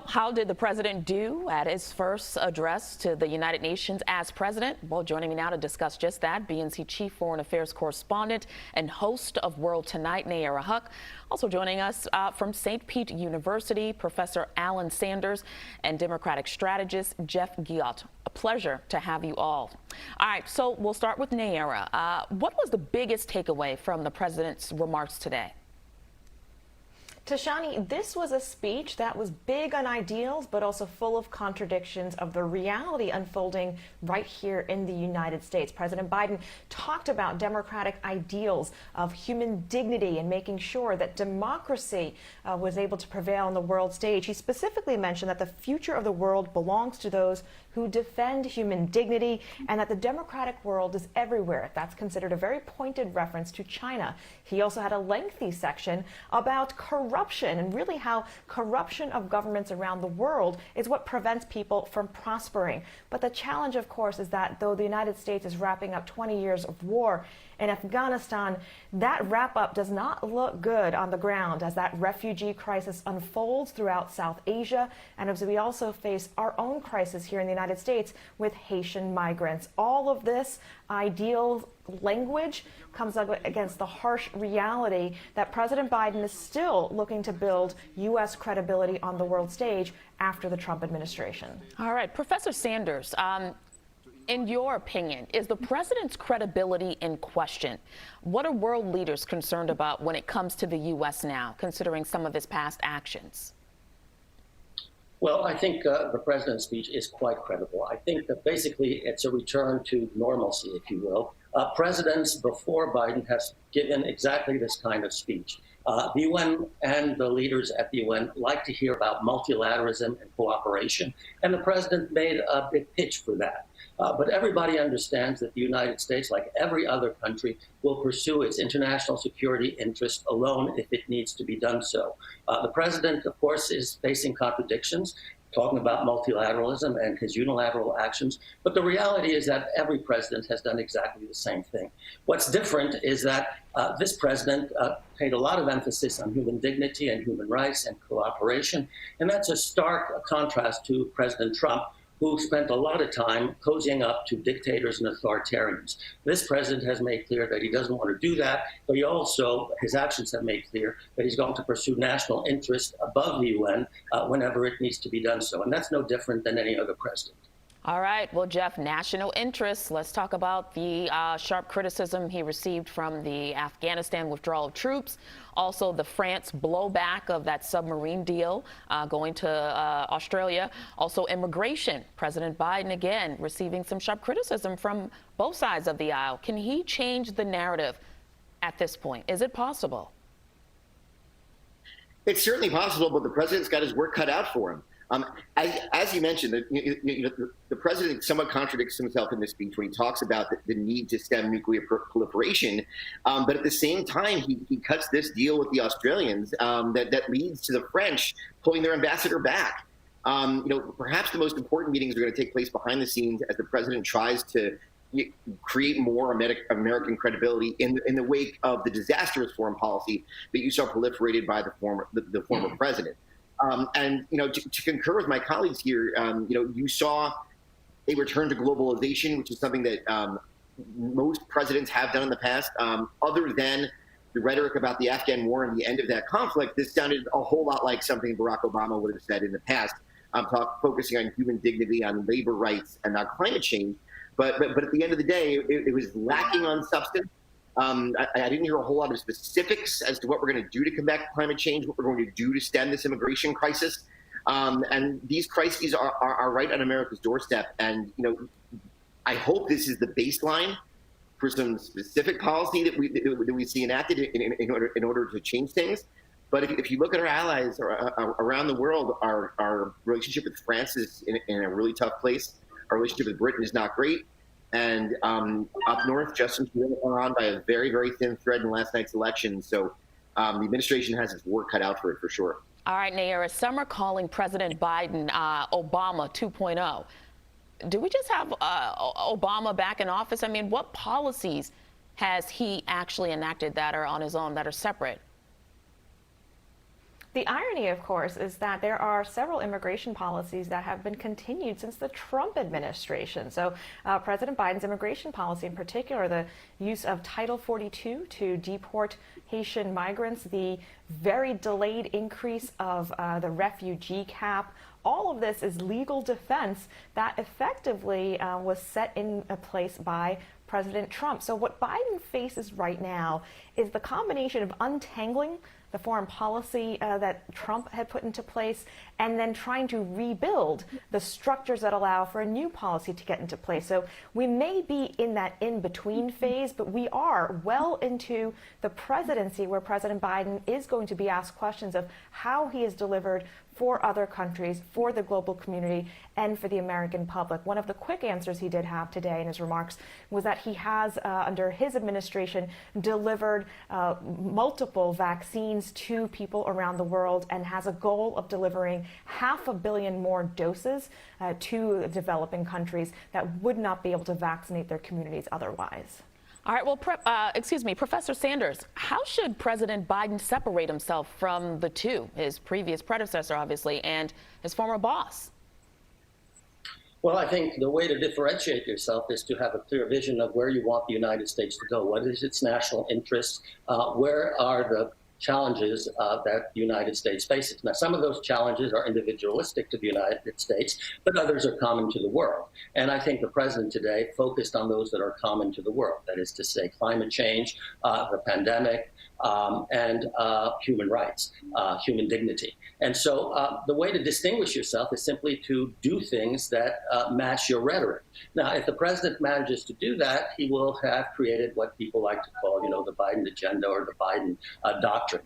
Well, how did the president do at his first address to the United Nations as president? Well, joining me now to discuss just that, BNC Chief Foreign Affairs Correspondent and host of World Tonight, Nayara Huck. Also joining us from St. Pete University, Professor Alan Sanders, and Democratic strategist Jeff Guillot. A pleasure to have you all. All right, so we'll start with Nayara. What was the biggest takeaway from the president's remarks today? Tashani, this was a speech that was big on ideals, but also full of contradictions of the reality unfolding right here in the United States. President Biden talked about democratic ideals of human dignity and making sure that democracy was able to prevail on the world stage. He specifically mentioned that the future of the world belongs to those who defend human dignity and that the democratic world is everywhere. That's considered a very pointed reference to China. He also had a lengthy section about corruption and really how corruption of governments around the world is what prevents people from prospering. But the challenge, of course, is that though the United States is wrapping up 20 years of war in Afghanistan, that wrap-up does not look good on the ground as that refugee crisis unfolds throughout South Asia, and as we also face our own crisis here in the United States with Haitian migrants. All of this ideal language comes up against the harsh reality that President Biden is still looking to build U.S. credibility on the world stage after the Trump administration. All right, Professor Sanders, in your opinion, is the president's credibility in question? What are world leaders concerned about when it comes to the U.S. now, considering some of his past actions? Well, I think the president's speech is quite credible. I think that basically it's a return to normalcy, if you will. Presidents before Biden have given exactly this kind of speech. The UN and the leaders at the UN like to hear about multilateralism and cooperation, and the president made a big pitch for that. But everybody understands that the United States, like every other country, will pursue its international security interest alone if it needs to be done so. The president, of course, is facing contradictions, talking about multilateralism and his unilateral actions. But the reality is that every president has done exactly the same thing. What's different is that this president paid a lot of emphasis on human dignity and human rights and cooperation. And that's a stark contrast to President Trump, who spent a lot of time cozying up to dictators and authoritarians. This president has made clear that he doesn't want to do that, but he also, his actions have made clear that he's going to pursue national interest above the UN whenever it needs to be done so. And that's no different than any other president. All right. Well, Jeff, national interests. Let's talk about the sharp criticism he received from the Afghanistan withdrawal of troops. Also, the France blowback of that submarine deal going to Australia. Also, immigration. President Biden, again, receiving some sharp criticism from both sides of the aisle. Can he change the narrative at this point? Is it possible? It's certainly possible, but the president's got his work cut out for him. As you mentioned, the president somewhat contradicts himself in this speech when he talks about the need to stem nuclear proliferation. But at the same time, he cuts this deal with the Australians that leads to the French pulling their ambassador back. Perhaps the most important meetings are going to take place behind the scenes as the president tries to create more American credibility in the wake of the disastrous foreign policy that you saw proliferated by the former president. To concur with my colleagues here, you saw a return to globalization, which is something that most presidents have done in the past. Other than the rhetoric about the Afghan war and the end of that conflict, this sounded a whole lot like something Barack Obama would have said in the past, focusing on human dignity, on labor rights, and on climate change. But at the end of the day, it was lacking on substance. I didn't hear a whole lot of specifics as to what we're going to do to combat climate change, what we're going to do to stem this immigration crisis. And these crises are right on America's doorstep. And, I hope this is the baseline for some specific policy that we see enacted in order to change things. But if you look at our allies around the world, our relationship with France is in a really tough place. Our relationship with Britain is not great. And up north, Justin Trudeau hung on by a very, very thin thread in last night's election. So the administration has its work cut out for it, for sure. All right, Nayara, some are calling President Biden Obama 2.0. Do we just have Obama back in office? I mean, what policies has he actually enacted that are on his own, that are separate? The irony, of course, is that there are several immigration policies that have been continued since the Trump administration. So President Biden's immigration policy, in particular, the use of Title 42 to deport Haitian migrants, the very delayed increase of the refugee cap, all of this is legal defense that effectively was set in place by President Trump. So what Biden faces right now is the combination of untangling the foreign policy that Trump had put into place, and then trying to rebuild the structures that allow for a new policy to get into place. So we may be in that in-between phase, but we are well into the presidency where President Biden is going to be asked questions of how he has delivered for other countries, for the global community, and for the American public. One of the quick answers he did have today in his remarks was that he has, under his administration, delivered multiple vaccines to people around the world and has a goal of delivering 500 million more doses to developing countries that would not be able to vaccinate their communities otherwise. All right, well, Professor Sanders, how should President Biden separate himself from the two, his previous predecessor, obviously, and his former boss? Well, I think the way to differentiate yourself is to have a clear vision of where you want the United States to go. What is its national interest? Where are the challenges that the United States faces? Now, some of those challenges are individualistic to the United States, but others are common to the world. And I think the president today focused on those that are common to the world. That is to say, climate change, the pandemic, and human rights, human dignity. And so the way to distinguish yourself is simply to do things that match your rhetoric. Now, if the president manages to do that, he will have created what people like to call, the Biden agenda or the Biden doctrine.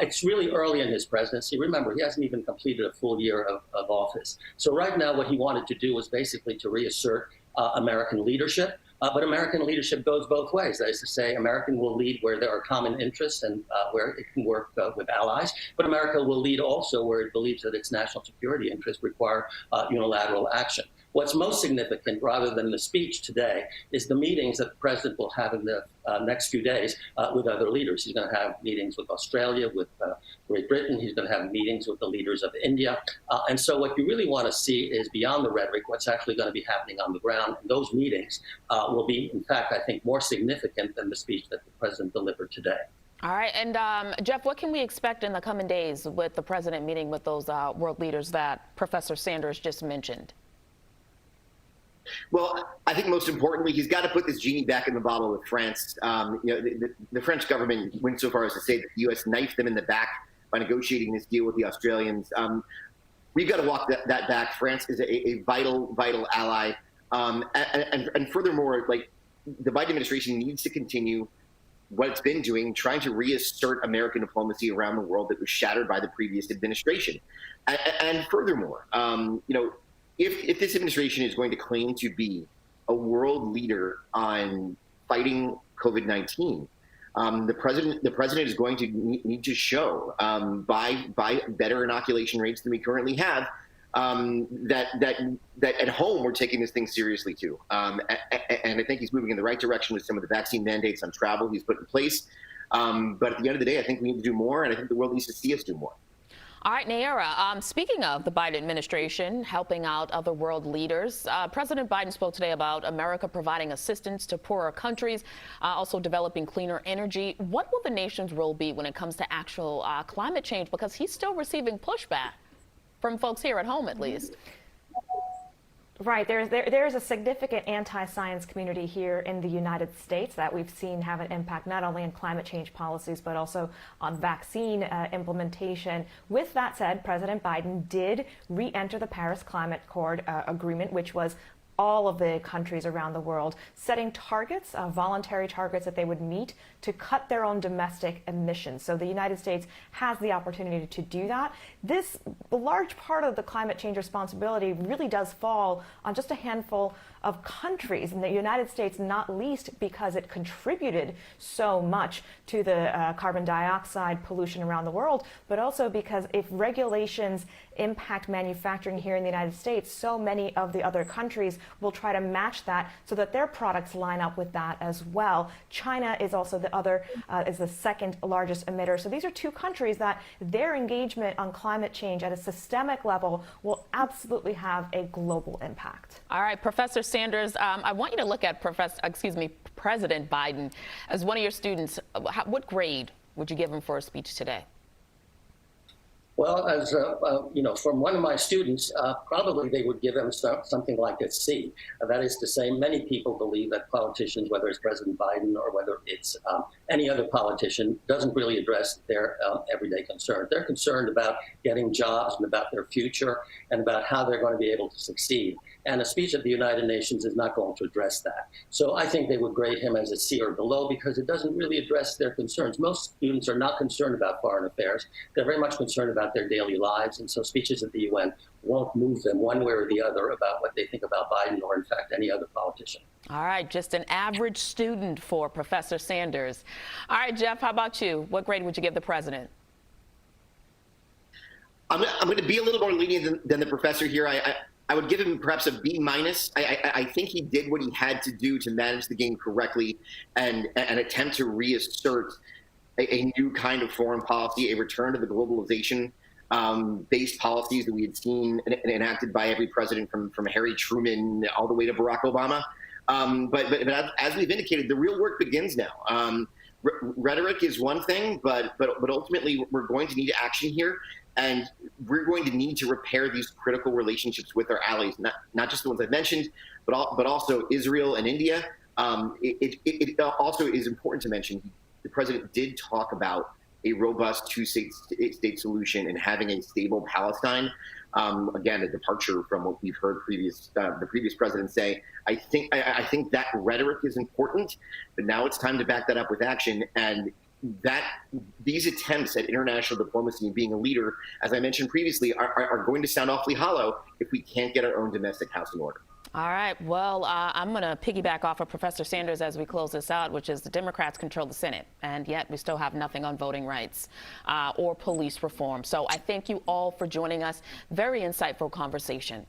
It's really early in his presidency. Remember, he hasn't even completed a full year of office. So right now, what he wanted to do was basically to reassert American leadership. But American leadership goes both ways. That is to say, America will lead where there are common interests and where it can work with allies. But America will lead also where it believes that its national security interests require unilateral action. What's most significant, rather than the speech today, is the meetings that the president will have in the next few days with other leaders. He's going to have meetings with Australia, with Great Britain. He's going to have meetings with the leaders of India. And so what you really want to see is beyond the rhetoric, what's actually going to be happening on the ground. And those meetings will be, in fact, I think, more significant than the speech that the president delivered today. All right. And Jeff, what can we expect in the coming days with the president meeting with those world leaders that Professor Sanders just mentioned? Well, I think most importantly, he's got to put this genie back in the bottle with France. The French government went so far as to say that the U.S. knifed them in the back by negotiating this deal with the Australians. We've got to walk that back. France is a vital ally. And furthermore, like, the Biden administration needs to continue what it's been doing, trying to reassert American diplomacy around the world that was shattered by the previous administration. And furthermore, if this administration is going to claim to be a world leader on fighting COVID-19, the president is going to need to show by better inoculation rates than we currently have that at home we're taking this thing seriously too. And I think he's moving in the right direction with some of the vaccine mandates on travel he's put in place. But at the end of the day, I think we need to do more, and I think the world needs to see us do more. All right, Nayara, speaking of the Biden administration helping out other world leaders, President Biden spoke today about America providing assistance to poorer countries, also developing cleaner energy. What will the nation's role be when it comes to actual climate change? Because he's still receiving pushback from folks here at home, at least. Right. There's a significant anti-science community here in the United States that we've seen have an impact not only on climate change policies, but also on vaccine implementation. With that said, President Biden did re-enter the Paris Climate Accord agreement, which was all of the countries around the world setting targets, voluntary targets that they would meet to cut their own domestic emissions. So the United States has the opportunity to do that. This large part of the climate change responsibility really does fall on just a handful of countries, in the United States not least because it contributed so much to the carbon dioxide pollution around the world, but also because if regulations impact manufacturing here in the United States, so many of the other countries will try to match that so that their products line up with that as well. China is also is the second largest emitter. So these are two countries that their engagement on climate change at a systemic level will absolutely have a global impact. All right, Professor Sanders, I want you to look at President Biden as one of your students. What grade would you give him for a speech today? Well, as from one of my students, probably they would give him something like a C. That is to say, many people believe that politicians, whether it's President Biden or whether it's any other politician, doesn't really address their everyday concerns. They're concerned about getting jobs and about their future and about how they're going to be able to succeed. And a speech at the United Nations is not going to address that. So I think they would grade him as a C or below because it doesn't really address their concerns. Most students are not concerned about foreign affairs. They're very much concerned about their daily lives. And so speeches at the UN won't move them one way or the other about what they think about Biden or, in fact, any other politician. All right, just an average student for Professor Sanders. All right, Jeff, how about you? What grade would you give the president? I'm going to be a little more lenient than the professor here. I would give him perhaps a B minus. I think he did what he had to do to manage the game correctly and attempt to reassert a new kind of foreign policy, a return to the globalization based policies that we had seen enacted by every president from Harry Truman all the way to Barack Obama. But as we've indicated, the real work begins now. Rhetoric is one thing, but ultimately we're going to need action here. And we're going to need to repair these critical relationships with our allies, not just the ones I've mentioned, but also Israel and India. It also is important to mention the president did talk about a robust two-state solution and having a stable Palestine. Again, a departure from what we've heard the previous president say. I think that rhetoric is important, but now it's time to back that up with action. And that these attempts at international diplomacy and being a leader, as I mentioned previously, are going to sound awfully hollow if we can't get our own domestic house in order. All right. Well, I'm going to piggyback off of Professor Sanders as we close this out, which is the Democrats control the Senate, and yet we still have nothing on voting rights or police reform. So I thank you all for joining us. Very insightful conversation.